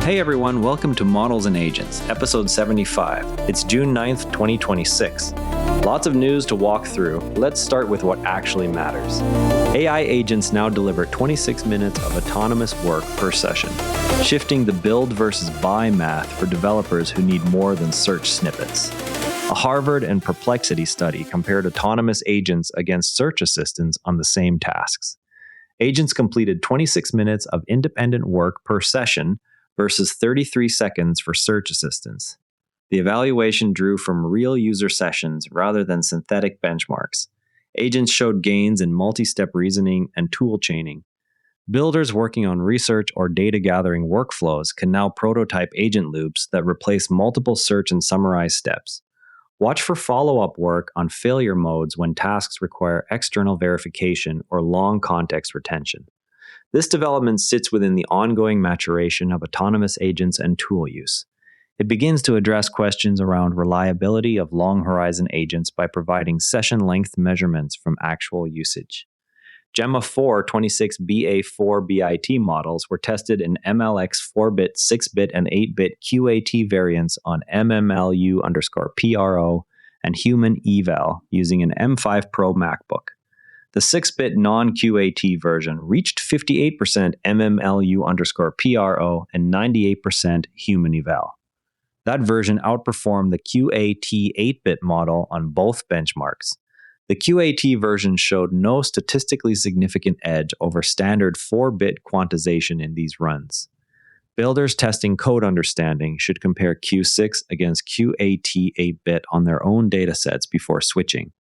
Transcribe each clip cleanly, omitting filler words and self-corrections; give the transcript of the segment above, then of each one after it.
Hey everyone, welcome to Models and Agents, episode 75. It's June 9th, 2026. Lots of news to walk through. Let's start with what actually matters. AI agents now deliver 26 minutes of autonomous work per session, shifting the build versus buy math for developers who need more than search snippets. A Harvard and Perplexity study compared autonomous agents against search assistants on the same tasks. Agents completed 26 minutes of independent work per session versus 33 seconds for search assistants. The evaluation drew from real user sessions rather than synthetic benchmarks. Agents showed gains in multi-step reasoning and tool chaining. Builders working on research or data gathering workflows can now prototype agent loops that replace multiple search and summarize steps. Watch for follow-up work on failure modes when tasks require external verification or long context retention. This development sits within the ongoing maturation of autonomous agents and tool use. It begins to address questions around reliability of long-horizon agents by providing session length measurements from actual usage. Gemma 4 26BA4 BIT models were tested in MLX 4-bit, 6-bit, and 8-bit QAT variants on MMLU_PRO and human eval using an M5 Pro MacBook. The 6-bit non-QAT version reached 58% MMLU_PRO and 98% human eval. That version outperformed the QAT 8-bit model on both benchmarks. The QAT version showed no statistically significant edge over standard 4-bit quantization in these runs. Builders testing code understanding should compare Q6 against QAT 8-bit on their own datasets before switching.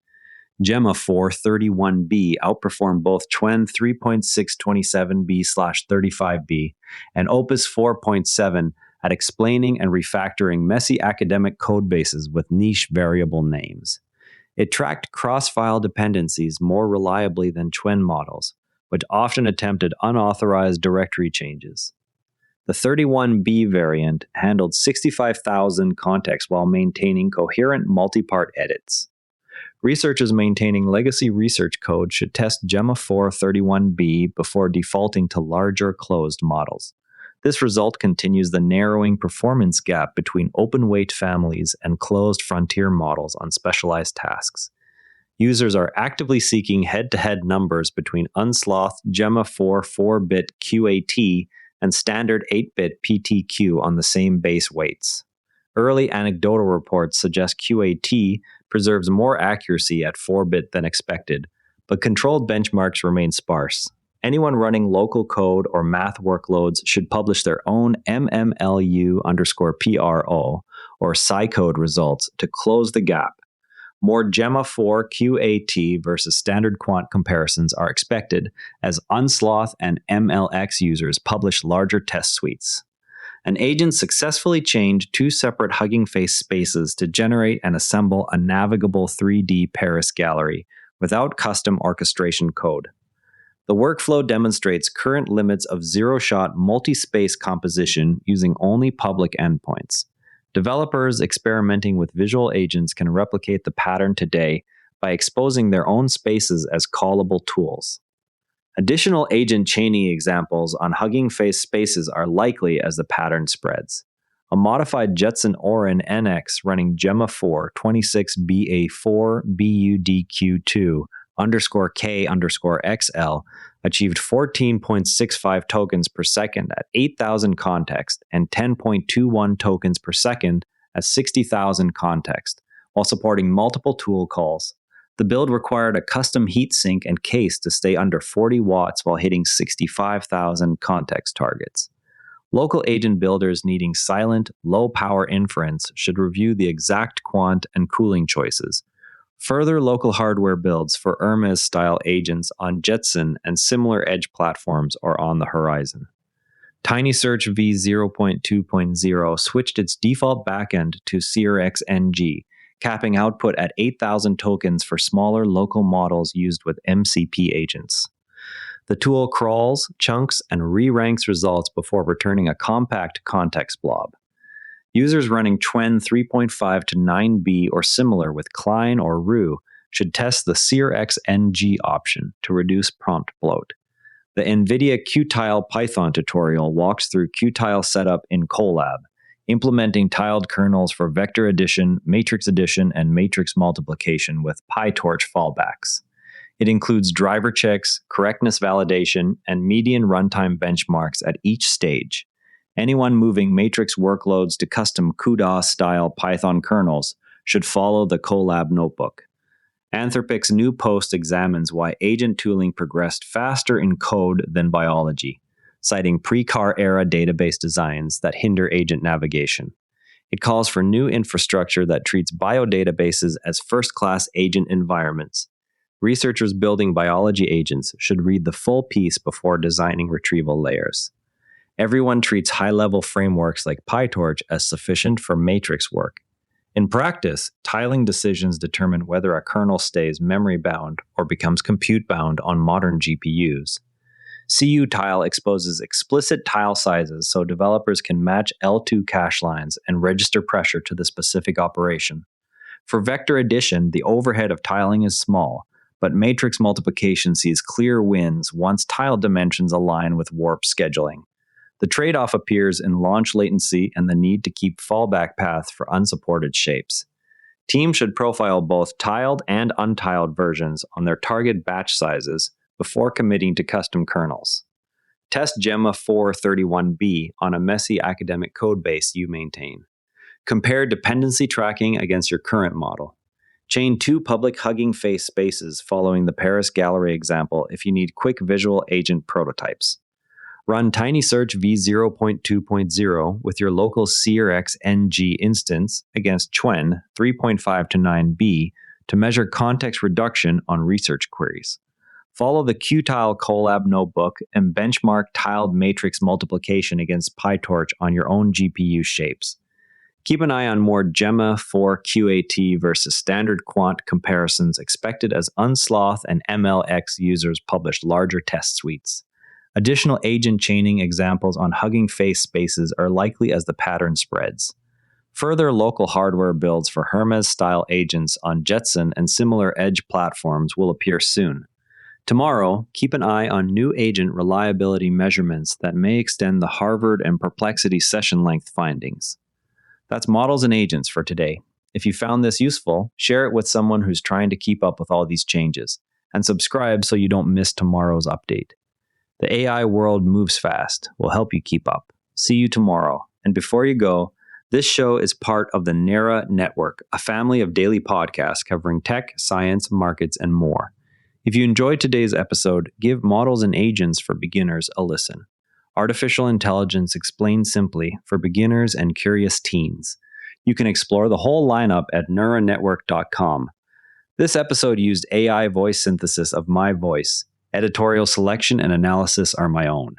Gemma 4 31B outperformed both Chwen 3.627B/35B and Opus 4.7 at explaining and refactoring messy academic codebases with niche variable names. It tracked cross-file dependencies more reliably than Chwen models, which often attempted unauthorized directory changes. The 31B variant handled 65,000 contexts while maintaining coherent multi-part edits. Researchers maintaining legacy research code should test Gemma 4 31B before defaulting to larger closed models. This result continues the narrowing performance gap between open-weight families and closed frontier models on specialized tasks. Users are actively seeking head-to-head numbers between unslothed Gemma 4 4-bit QAT and standard 8-bit PTQ on the same base weights. Early anecdotal reports suggest QAT preserves more accuracy at 4-bit than expected, but controlled benchmarks remain sparse. Anyone running local code or math workloads should publish their own MMLU_PRO or SciCode results to close the gap. More Gemma 4 QAT versus standard quant comparisons are expected as Unsloth and MLX users publish larger test suites. An agent successfully chained two separate Hugging Face spaces to generate and assemble a navigable 3D Paris gallery without custom orchestration code. The workflow demonstrates current limits of zero-shot multi-space composition using only public endpoints. Developers experimenting with visual agents can replicate the pattern today by exposing their own spaces as callable tools. Additional agent chaining examples on Hugging Face spaces are likely as the pattern spreads. A modified Jetson Orin NX running Gemma 4 26BA4 BUDQ2_K_XL achieved 14.65 tokens per second at 8,000 context and 10.21 tokens per second at 60,000 context, while supporting multiple tool calls. The build required a custom heatsink and case to stay under 40 watts while hitting 65,000 context targets. Local agent builders needing silent, low-power inference should review the exact quant and cooling choices. Further local hardware builds for Hermes-style agents on Jetson and similar edge platforms are on the horizon. TinySearch v0.2.0 switched its default backend to CRXNG, capping output at 8,000 tokens for smaller local models used with MCP agents. The tool crawls, chunks, and re-ranks results before returning a compact context blob. Users running Chwen 3.5 to 9B or similar with Klein or Roux should test the CRXNG option to reduce prompt bloat. The NVIDIA Qtile Python tutorial walks through Qtile setup in Colab, implementing tiled kernels for vector addition, matrix addition, and matrix multiplication with PyTorch fallbacks. It includes driver checks, correctness validation, and median runtime benchmarks at each stage. Anyone moving matrix workloads to custom CUDA-style Python kernels should follow the Colab notebook. Anthropic's new post examines why agent tooling progressed faster in code than biology, citing pre-CAR-era database designs that hinder agent navigation. It calls for new infrastructure that treats biodatabases as first-class agent environments. Researchers building biology agents should read the full piece before designing retrieval layers. Everyone treats high-level frameworks like PyTorch as sufficient for matrix work. In practice, tiling decisions determine whether a kernel stays memory-bound or becomes compute-bound on modern GPUs. CU-tile exposes explicit tile sizes so developers can match L2 cache lines and register pressure to the specific operation. For vector addition, the overhead of tiling is small, but matrix multiplication sees clear wins once tile dimensions align with warp scheduling. The trade-off appears in launch latency and the need to keep fallback paths for unsupported shapes. Teams should profile both tiled and untiled versions on their target batch sizes before committing to custom kernels. Test Gemma 431b on a messy academic codebase you maintain. Compare dependency tracking against your current model. Chain 2 public hugging face spaces following the Paris Gallery example if you need quick visual agent prototypes. Run TinySearch v0.2.0 with your local CRX NG instance against Chwen 3.5 to 9b to measure context reduction on research queries. Follow the Qtile Colab notebook and benchmark tiled matrix multiplication against PyTorch on your own GPU shapes. Keep an eye on more Gemma 4 QAT versus standard quant comparisons expected as Unsloth and MLX users publish larger test suites. Additional agent chaining examples on hugging face spaces are likely as the pattern spreads. Further local hardware builds for Hermes-style agents on Jetson and similar edge platforms will appear soon. Tomorrow, keep an eye on new agent reliability measurements that may extend the Harvard and Perplexity session length findings. That's Models and Agents for today. If you found this useful, share it with someone who's trying to keep up with all these changes, and subscribe so you don't miss tomorrow's update. The AI world moves fast. We'll help you keep up. See you tomorrow. And before you go, this show is part of the NERA Network, a family of daily podcasts covering tech, science, markets, and more. If you enjoyed today's episode, give Models and Agents for Beginners a listen. Artificial intelligence explained simply for beginners and curious teens. You can explore the whole lineup at neuronetwork.com. This episode used AI voice synthesis of my voice. Editorial selection and analysis are my own.